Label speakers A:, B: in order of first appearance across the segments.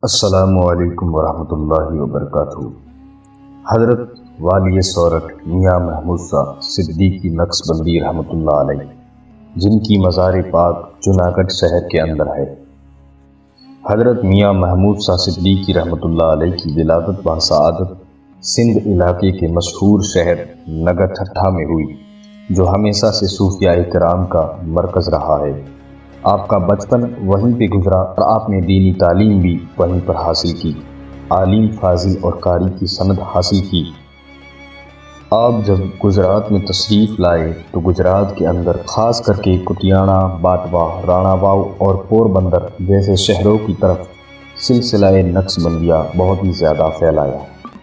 A: السلام علیکم ورحمۃ اللہ وبرکاتہ۔ حضرت والی سورت میاں محمود صاحب صدیقی نقشبندی رحمۃ اللہ علیہ، جن کی مزار پاک جوناگڑھ شہر کے اندر ہے۔ حضرت میاں محمود صاحب صدیقی رحمۃ اللہ علیہ کی ولادت بسعادت سندھ علاقے کے مشہور شہر نگر ٹھٹھا میں ہوئی، جو ہمیشہ سے صوفیاء کرام کا مرکز رہا ہے۔ آپ کا بچپن وہیں پہ گزرا اور آپ نے دینی تعلیم بھی وہیں پر حاصل کی، عالم فاضل اور قاری کی سند حاصل کی۔ آپ جب گجرات میں تشریف لائے تو گجرات کے اندر خاص کر کے کٹیانا، باٹوا، رانا واؤ اور پور بندر جیسے شہروں کی طرف سلسلہ نقشبندیہ بہت ہی زیادہ پھیلایا۔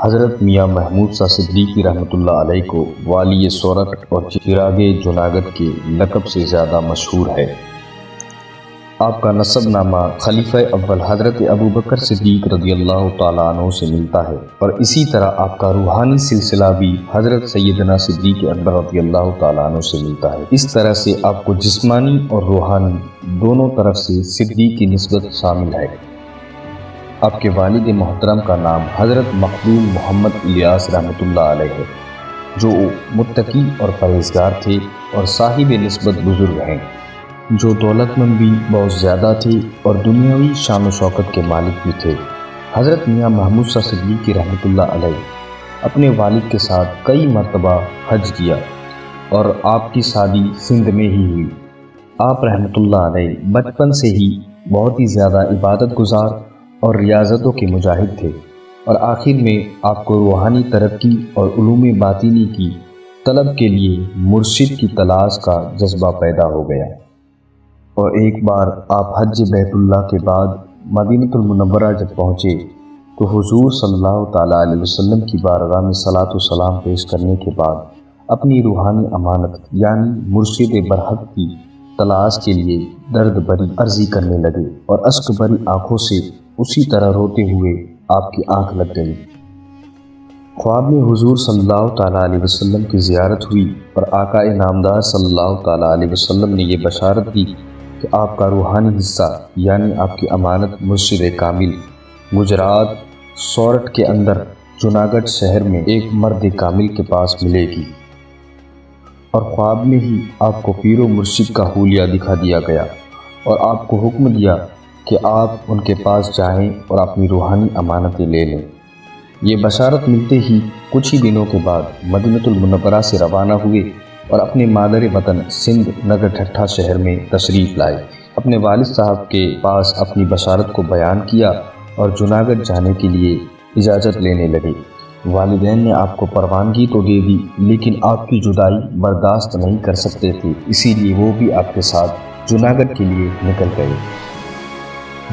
A: حضرت میاں محمود صاحب صدیقی رحمۃ اللہ علیہ کو والی سورت اور چراغ جوناگڑھ کے لقب سے زیادہ مشہور ہے۔ آپ کا نسب نامہ خلیفہ اول حضرت ابوبکر صدیق رضی اللہ تعالیٰ عنہ سے ملتا ہے، اور اسی طرح آپ کا روحانی سلسلہ بھی حضرت سیدنا صدیق اکبر رضی اللہ تعالیٰ عنہ سے ملتا ہے۔ اس طرح سے آپ کو جسمانی اور روحانی دونوں طرف سے صدیق کی نسبت شامل ہے۔ آپ کے والد محترم کا نام حضرت مخدوم محمد الیاس رحمۃ اللہ علیہ ہے، جو متقی اور پرہیزگار تھے اور صاحب نسبت بزرگ ہیں، جو دولت مند بھی بہت زیادہ تھے اور دنیاوی شان و شوکت کے مالک بھی تھے۔ حضرت میاں محمود صاحب صدیقی رحمۃ اللہ علیہ اپنے والد کے ساتھ کئی مرتبہ حج کیا، اور آپ کی شادی سندھ میں ہی ہوئی۔ آپ رحمۃ اللہ علیہ بچپن سے ہی بہت ہی زیادہ عبادت گزار اور ریاضتوں کے مجاہد تھے، اور آخر میں آپ کو روحانی ترقی اور علوم باطنی کی طلب کے لیے مرشد کی تلاش کا جذبہ پیدا ہو گیا۔ اور ایک بار آپ حج بیت اللہ کے بعد مدینہ المنورہ جب پہنچے تو حضور صلی اللہ تعالیٰ علیہ وسلم کی بارگاہ میں صلاۃ و سلام پیش کرنے کے بعد اپنی روحانی امانت یعنی مرشد برحق کی تلاش کے لیے درد بھری عرضی کرنے لگے، اور اشک بھری آنکھوں سے اسی طرح روتے ہوئے آپ کی آنکھ لگ گئی۔ خواب میں حضور صلی اللہ تعالیٰ علیہ وسلم کی زیارت ہوئی، اور آقا نامدار صلی اللہ تعالیٰ علیہ وسلم نے یہ بشارت دی کہ آپ کا روحانی حصہ یعنی آپ کی امانت مرشد کامل گجرات سورت کے اندر جوناگڑھ شہر میں ایک مرد کامل کے پاس ملے گی۔ اور خواب میں ہی آپ کو پیر و مرشد کا حلیہ دکھا دیا گیا، اور آپ کو حکم دیا کہ آپ ان کے پاس جائیں اور اپنی روحانی امانتیں لے لیں۔ یہ بشارت ملتے ہی کچھ ہی دنوں کے بعد مدینہ المنورہ سے روانہ ہوئے اور اپنے مادر وطن سندھ نگر ٹھٹھا شہر میں تشریف لائے۔ اپنے والد صاحب کے پاس اپنی بشارت کو بیان کیا اور جوناگڑھ جانے کے لیے اجازت لینے لگے۔ والدین نے آپ کو پروانگی تو دے دی، لیکن آپ کی جدائی برداشت نہیں کر سکتے تھے، اسی لیے وہ بھی آپ کے ساتھ جوناگڑھ کے لیے نکل گئے۔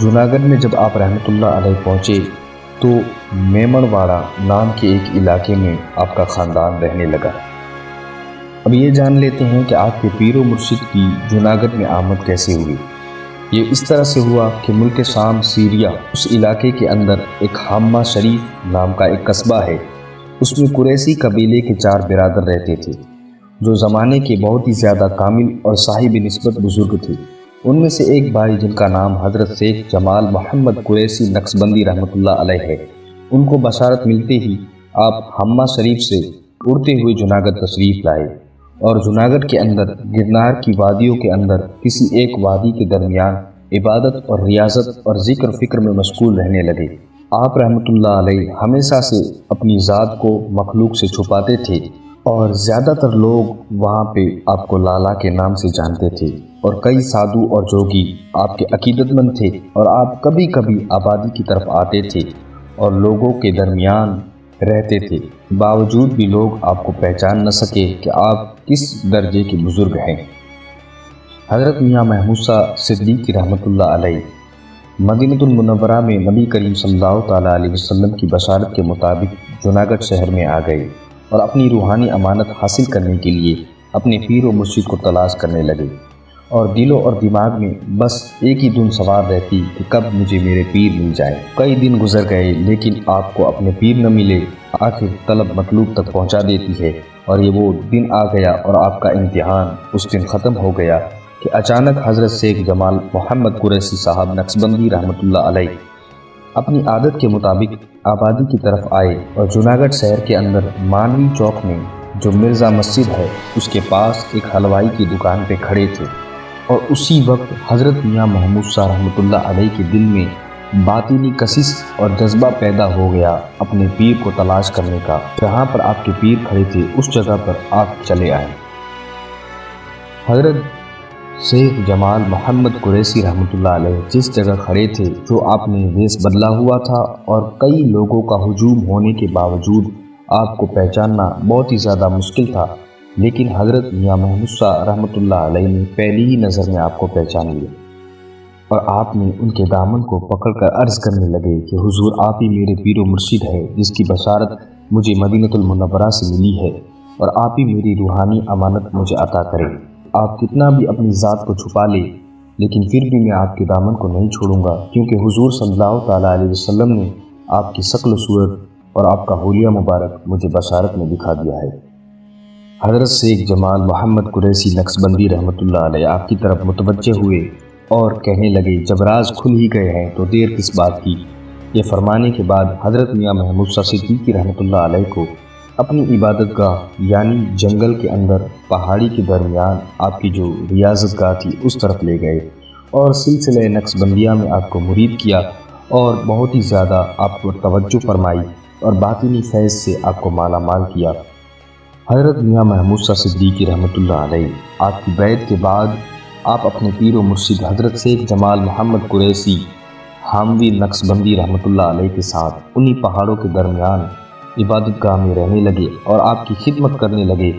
A: جوناگڑھ میں جب آپ رحمۃ اللہ علیہ پہنچے تو میمن واڑہ نام کے ایک علاقے میں آپ کا خاندان رہنے لگا۔ اب یہ جان لیتے ہیں کہ آپ کے پیر و مرشد کی جوناگڑھ میں آمد کیسے ہوئی۔ یہ اس طرح سے ہوا کہ ملک شام سیریا اس علاقے کے اندر ایک حامہ شریف نام کا ایک قصبہ ہے، اس میں قریشی قبیلے کے 4 برادر رہتے تھے، جو زمانے کے بہت ہی زیادہ کامل اور صاحب نسبت بزرگ تھے۔ ان میں سے ایک بھائی جن کا نام حضرت شیخ جمال محمد قریشی نقشبندی رحمۃ اللہ علیہ ہے، ان کو بشارت ملتے ہی آپ حامہ شریف سے اڑتے ہوئے جوناگڑھ تشریف لائے، اور جوناگڑھ کے اندر گرنار کی وادیوں کے اندر کسی ایک وادی کے درمیان عبادت اور ریاضت اور ذکر فکر میں مشغول رہنے لگے۔ آپ رحمۃ اللہ علیہ ہمیشہ سے اپنی ذات کو مخلوق سے چھپاتے تھے، اور زیادہ تر لوگ وہاں پہ آپ کو لالا کے نام سے جانتے تھے، اور کئی سادھو اور جوگی آپ کے عقیدت مند تھے، اور آپ کبھی کبھی آبادی کی طرف آتے تھے اور لوگوں کے درمیان رہتے تھے، باوجود بھی لوگ آپ کو پہچان نہ سکے کہ آپ کس درجے کے بزرگ ہیں۔ حضرت میاں محمود صاحب صدیقی رحمۃ اللہ علیہ مدینہ المنورہ میں نبی کریم صلی اللہ تعالیٰ علیہ وسلم کی بشارت کے مطابق جوناگڑھ شہر میں آ گئے، اور اپنی روحانی امانت حاصل کرنے کے لیے اپنے پیر و مرشد کو تلاش کرنے لگے، اور دل اور دماغ میں بس ایک ہی دھن سوار رہتی کہ کب مجھے میرے پیر مل جائے۔ کئی دن گزر گئے لیکن آپ کو اپنے پیر نہ ملے۔ آخر طلب مطلوب تک پہنچا دیتی ہے، اور یہ وہ دن آ گیا اور آپ کا امتحان اس دن ختم ہو گیا کہ اچانک حضرت شیخ جمال محمد قریشی صاحب نقشبندی رحمۃ اللہ علیہ اپنی عادت کے مطابق آبادی کی طرف آئے اور جوناگڑھ شہر کے اندر مانوی چوک میں جو مرزا مسجد ہے اس کے پاس ایک حلوائی کی دکان پہ کھڑے تھے، اور اسی وقت حضرت میاں محمود شاہ رحمۃ اللہ علیہ کے دل میں باطنی کشش اور جذبہ پیدا ہو گیا اپنے پیر کو تلاش کرنے کا۔ جہاں پر آپ کے پیر کھڑے تھے اس جگہ پر آپ چلے آئے۔ حضرت شیخ جمال محمد قریشی رحمۃ اللہ علیہ جس جگہ کھڑے تھے، جو آپ نے ویش بدلا ہوا تھا اور کئی لوگوں کا ہجوم ہونے کے باوجود آپ کو پہچاننا بہت ہی زیادہ مشکل تھا، لیکن حضرت میاں محمود شاہ رحمۃ اللہ علیہ نے پہلی ہی نظر میں آپ کو پہچان لیا، اور آپ نے ان کے دامن کو پکڑ کر عرض کرنے لگے کہ حضور، آپ ہی میرے پیر و مرشد ہے جس کی بشارت مجھے مدینۃ المنورہ سے ملی ہے، اور آپ ہی میری روحانی امانت مجھے عطا کریں۔ آپ کتنا بھی اپنی ذات کو چھپا لے لیکن پھر بھی میں آپ کے دامن کو نہیں چھوڑوں گا، کیونکہ حضور صلی اللہ تعالیٰ علیہ وسلم نے آپ کی شکل و صورت اور آپ کا حلیہ مبارک مجھے بشارت میں دکھا دیا ہے۔ حضرت شیخ جمال محمد قریشی نقشبندی رحمۃ اللہ علیہ آپ کی طرف متوجہ ہوئے اور کہنے لگے، جب راز کھل ہی گئے ہیں تو دیر کس بات کی۔ یہ فرمانے کے بعد حضرت میاں محمود شاہ صدیقی رحمۃ اللہ علیہ کو اپنی عبادت گاہ یعنی جنگل کے اندر پہاڑی کے درمیان آپ کی جو ریاضت گاہ تھی اس طرف لے گئے، اور سلسلہ نقشبندیہ میں آپ کو مرید کیا اور بہت ہی زیادہ آپ کو توجہ فرمائی اور باطنی فیض سے آپ کو مالا مال کیا۔ حضرت میاں محمود شاہ صدیقی رحمۃ اللہ علیہ آپ کی بیعت کے بعد آپ اپنے پیر و مرشد حضرت شیخ جمال محمد قریشی حاموی نقشبندی رحمۃ اللہ علیہ کے ساتھ انہی پہاڑوں کے درمیان عبادت گاہ میں رہنے لگے اور آپ کی خدمت کرنے لگے،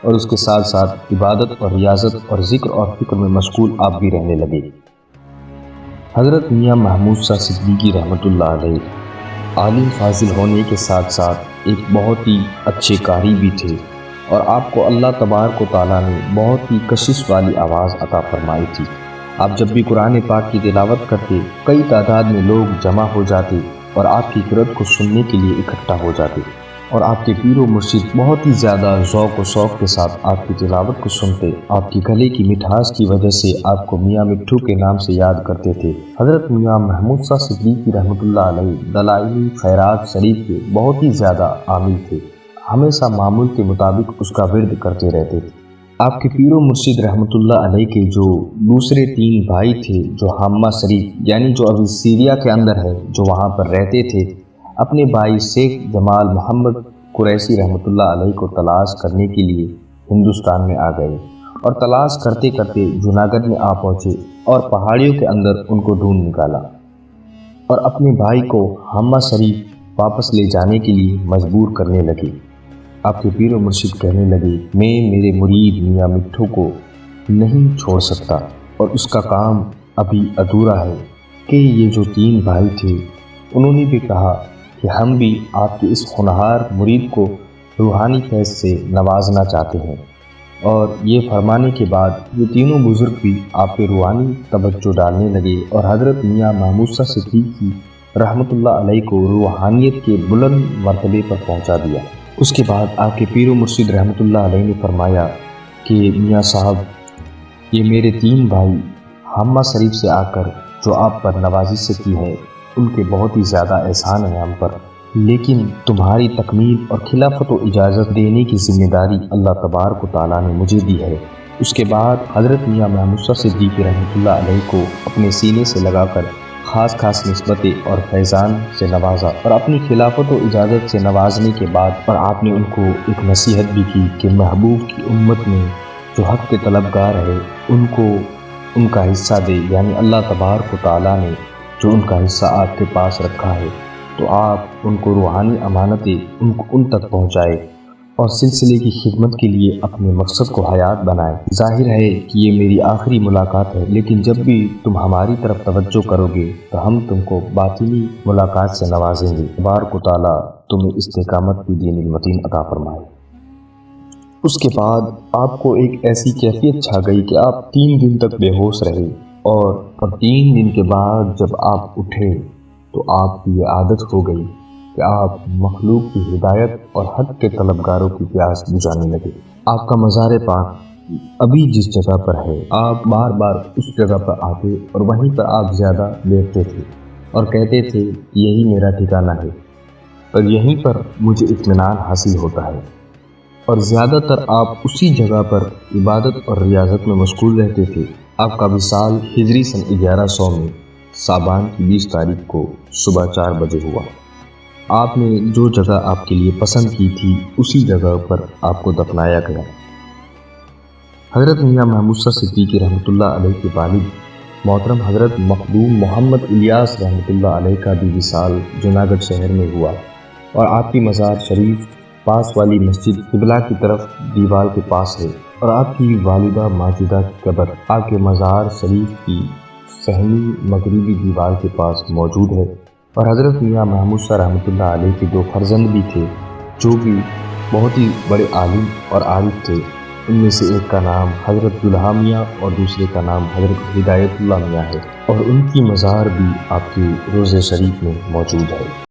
A: اور اس کے ساتھ ساتھ عبادت اور ریاضت اور ذکر اور فکر میں مشغول آپ بھی رہنے لگے۔ حضرت میاں محمود شاہ صدیقی رحمۃ اللہ علیہ عالم فاضل ہونے کے ساتھ ساتھ ایک بہت ہی اچھے قاری بھی تھے، اور آپ کو اللہ تبارک و تعالیٰ نے بہت ہی کشش والی آواز عطا فرمائی تھی۔ آپ جب بھی قرآن پاک کی تلاوت کرتے کئی تعداد میں لوگ جمع ہو جاتے اور آپ کی قرأت کو سننے کے لیے اکٹھا ہو جاتے، اور آپ کے پیر و مرشد بہت ہی زیادہ ذوق و شوق کے ساتھ آپ کی تلاوت کو سنتے۔ آپ کی گلے کی مٹھاس کی وجہ سے آپ کو میاں مٹھو کے نام سے یاد کرتے تھے۔ حضرت میاں محمود شاہ صدیقی رحمۃ اللہ علیہ دلائل خیرات شریف کے بہت ہی زیادہ عامل تھے، ہمیشہ معمول کے مطابق اس کا ورد کرتے رہتے تھے۔ آپ کے پیر و مرشد رحمۃ اللہ علیہ کے جو دوسرے 3 بھائی تھے، جو حامہ شریف یعنی جو ابھی سیریا کے اندر ہے، جو وہاں پر رہتے تھے، اپنے بھائی شیخ جمال محمد قریشی رحمۃ اللہ علیہ کو تلاش کرنے کے لیے ہندوستان میں آ گئے، اور تلاش کرتے کرتے جوناگڑھ میں آ پہنچے اور پہاڑیوں کے اندر ان کو ڈھونڈ نکالا، اور اپنے بھائی کو حامہ شریف واپس لے جانے کے لیے مجبور کرنے لگے۔ آپ کے پیر و مرشد کہنے لگے، میں میرے مرید میاں مٹھو کو نہیں چھوڑ سکتا، اور اس کا کام ابھی ادھورا ہے کہ یہ جو 3 بھائی تھے انہوں نے بھی کہا کہ ہم بھی آپ کے اس ہونہار مرید کو روحانی فیض سے نوازنا چاہتے ہیں، اور یہ فرمانے کے بعد یہ تینوں بزرگ بھی آپ پہ روحانی توجہ ڈالنے لگے، اور حضرت میاں محمود شاہ صدیقی رحمۃ اللہ علیہ کو روحانیت کے بلند مرتبے پر پہنچا دیا۔ اس کے بعد آپ کے پیر و مرشد رحمۃ اللہ علیہ نے فرمایا کہ میاں صاحب، یہ میرے 3 بھائی حامہ شریف سے آ کر جو آپ پر نوازش سے کی ہے ان کے بہت ہی زیادہ احسان ہیں ہم پر، لیکن تمہاری تکمیل اور خلافت و اجازت دینے کی ذمہ داری اللہ تبارک و تعالیٰ نے مجھے دی ہے۔ اس کے بعد حضرت میاں محمود شاہ صدیقی رحمۃ اللہ علیہ کو اپنے سینے سے لگا کر خاص خاص نسبتیں اور فیضان سے نوازا، اور اپنی خلافت و اجازت سے نوازنے کے بعد اور آپ نے ان کو ایک نصیحت بھی کی کہ محبوب کی امت میں جو حق کے طلبگار ہے ان کو ان کا حصہ دے، یعنی اللہ تبارک و تعالیٰ نے جو ان کا حصہ آپ کے پاس رکھا ہے تو آپ ان کو روحانی امانتیں ان تک پہنچائے اور سلسلے کی خدمت کے لیے اپنے مقصد کو حیات بنائیں۔ ظاہر ہے کہ یہ میری آخری ملاقات ہے، لیکن جب بھی تم ہماری طرف توجہ کرو گے تو ہم تم کو باطنی ملاقات سے نوازیں گے۔ تبارک و تعالیٰ تمہیں استقامت کی دین المتین عطا فرمائے۔ اس کے بعد آپ کو ایک ایسی کیفیت چھا گئی کہ آپ 3 دن تک بے ہوش رہے، اور 3 دن کے بعد جب آپ اٹھے تو آپ کی یہ عادت ہو گئی کہ آپ مخلوق کی ہدایت اور حق کے طلبگاروں کی پیاس بجھانے لگے۔ آپ کا مزار پاک ابھی جس جگہ پر ہے آپ بار بار اس جگہ پر آتے اور وہیں پر آپ زیادہ بیٹھتے تھے، اور کہتے تھے یہی میرا ٹھکانہ ہے اور یہیں پر مجھے اطمینان حاصل ہوتا ہے، اور زیادہ تر آپ اسی جگہ پر عبادت اور ریاضت میں مشغول رہتے تھے۔ آپ کا وصال ہجری سن 1100 میں شعبان کی 20 تاریخ کو صبح 4 بجے ہوا۔ آپ نے جو جگہ آپ کے لیے پسند کی تھی اسی جگہ پر آپ کو دفنایا گیا۔ حضرت میاں محمود سا صدیقی رحمۃ اللہ علیہ کے والد محترم حضرت مخدوم محمد الیاس رحمۃ اللہ علیہ کا بھی وصال جوناگڑھ شہر میں ہوا، اور آپ کی مزار شریف پاس والی مسجد قبلہ کی طرف دیوال کے پاس ہے، اور آپ کی والدہ ماجدہ کی قبر آپ کے مزار شریف کی صحنی مغربی دیوار کے پاس موجود ہے۔ اور حضرت میاں محمود سا رحمۃ اللہ علیہ کے 2 فرزند بھی تھے جو کہ بہت ہی بڑے عالم اور عارف تھے۔ ان میں سے ایک کا نام حضرت دلہا میاں اور دوسرے کا نام حضرت ہدایت اللہ میاں ہے، اور ان کی مزار بھی آپ کے روضہ شریف میں موجود ہے۔